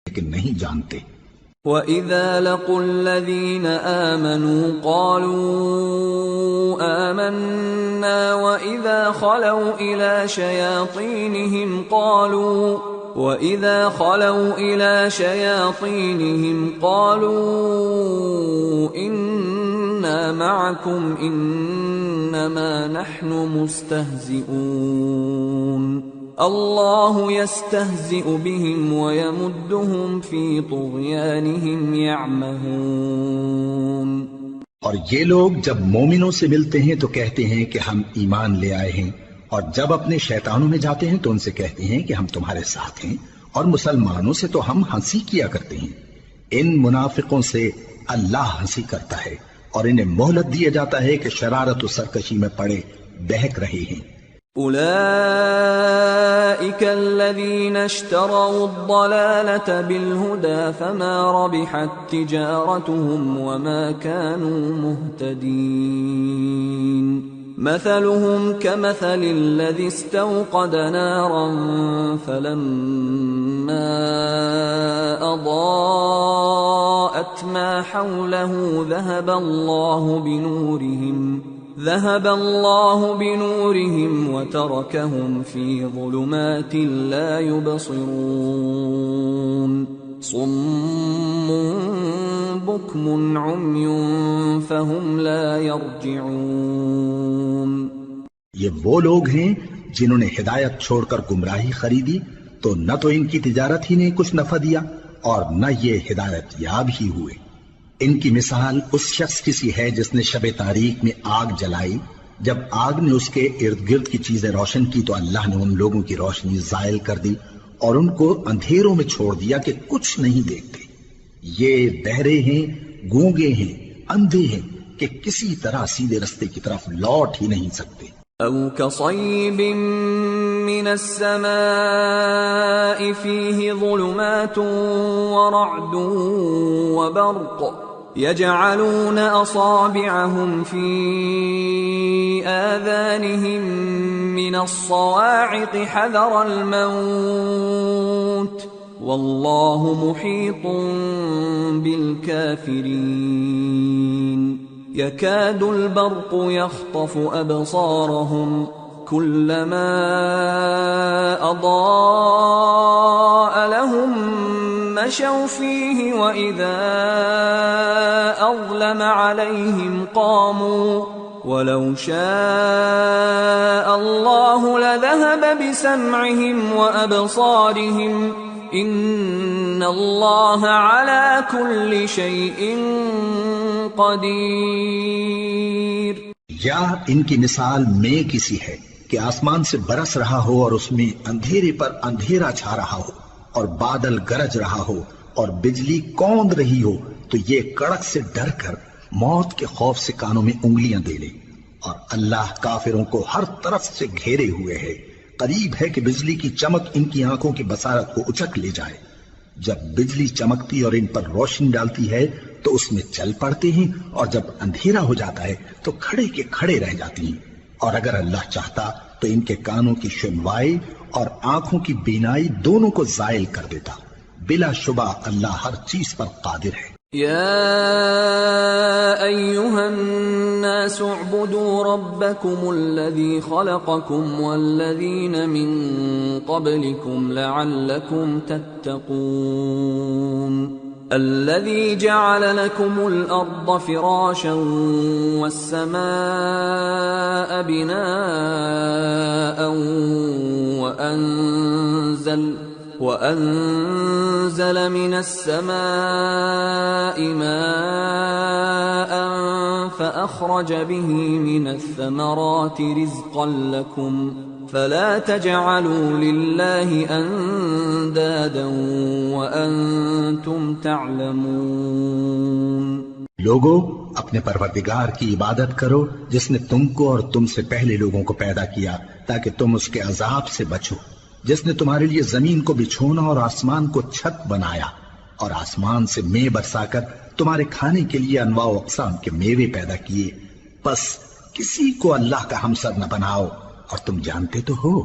لیکن نہیں جانتے۔ وَإِذَا لَقُوا الَّذِينَ آمَنُوا قَالُوا آمَنَّا وَإِذَا خَلَوْا إِلَى شَيَاطِينِهِمْ قَالُوا إِنَّا مَعَكُمْ إِنَّمَا نَحْنُ مُسْتَهْزِئُونَ اللہ یستہزئ بہم ویمدہم فی طغیانہم یعمہون۔ اور یہ لوگ جب مومنوں سے ملتے ہیں تو کہتے ہیں کہ ہم ایمان لے آئے ہیں، اور جب اپنے شیطانوں میں جاتے ہیں تو ان سے کہتے ہیں کہ ہم تمہارے ساتھ ہیں، اور مسلمانوں سے تو ہم ہنسی کیا کرتے ہیں۔ ان منافقوں سے اللہ ہنسی کرتا ہے، اور انہیں مہلت دیا جاتا ہے کہ شرارت و سرکشی میں پڑے بہک رہے ہیں۔ اولئک الذین اشتروا الضلالة بالهدى فما ربحت تجارتهم وما كانوا مهتدین۔ مثلهم كمثل الذي استوقد نارا فلما أضاءت ما حوله ذهب الله بنورهم وتركهم في ظلمات لا يبصرون صم بكم عمي فهم لا يرجعون۔ یہ وہ لوگ ہیں جنہوں نے ہدایت چھوڑ کر گمراہی خریدی، تو نہ تو ان کی تجارت ہی نے کچھ نفع دیا اور نہ یہ ہدایت یاب ہی ہوئے۔ ان کی مثال اس شخص کی سی ہے جس نے شب تاریک میں آگ جلائی، جب آگ نے اس کے ارد گرد کی چیزیں روشن کی تو اللہ نے ان لوگوں کی روشنی زائل کر دی اور ان کو اندھیروں میں چھوڑ دیا کہ کچھ نہیں دیکھتے۔ یہ بہرے ہیں، گونگے ہیں، اندھے ہیں کہ کسی طرح سیدھے رستے کی طرف لوٹ ہی نہیں سکتے۔ او كصيب من السماء فيه ظلمات ورعد وبرق يجعلون أصابعهم في آذانهم من الصواعق حذر الموت والله محيط بالكافرين۔ يكاد البرق يخطف أبصارهم كلما أضاء لهم مشوا فيه وإذا أظلم عليهم قاموا ولو شاء الله لذهب بسمعهم وأبصارهم ان اللہ علی کل شیء قدیر۔ یا ان کی مثال میں کسی ہے کہ آسمان سے برس رہا ہو اور اس میں اندھیرے پر اندھیرا چھا رہا ہو اور بادل گرج رہا ہو اور بجلی کوند رہی ہو تو یہ کڑک سے ڈر کر موت کے خوف سے کانوں میں انگلیاں دے لے۔ اور اللہ کافروں کو ہر طرف سے گھیرے ہوئے ہے، قریب ہے کہ بجلی کی چمک ان کی آنکھوں کی بصارت کو اچک لے جائے۔ جب بجلی چمکتی اور ان پر روشنی ڈالتی ہے تو اس میں چل پڑتے ہیں، اور جب اندھیرا ہو جاتا ہے تو کھڑے کے کھڑے رہ جاتی ہیں۔ اور اگر اللہ چاہتا تو ان کے کانوں کی سنوائی اور آنکھوں کی بینائی دونوں کو زائل کر دیتا۔ بلا شبہ اللہ ہر چیز پر قادر ہے۔ یا ایھا الناس اعبدوا ربکم الذی خلقکم والذین من قبلکم لعلکم تتقون الذی جعل لکم الارض فراشا والسماء بناء وأنزل من السماء ماء فأخرج به من الثمرات رزقا لكم فلا تجعلوا لله أندادا وأنتم تعلمون۔ لوگو اپنے پروردگار کی عبادت کرو جس نے تم کو اور تم سے پہلے لوگوں کو پیدا کیا تاکہ تم اس کے عذاب سے بچو، جس نے تمہارے لیے زمین کو بچھونا اور آسمان کو چھت بنایا اور آسمان سے مے برسا کر تمہارے کھانے کے لیے انواع و اقسام کے میوے پیدا کیے، پس کسی کو اللہ کا ہمسر نہ بناؤ اور تم جانتے تو ہو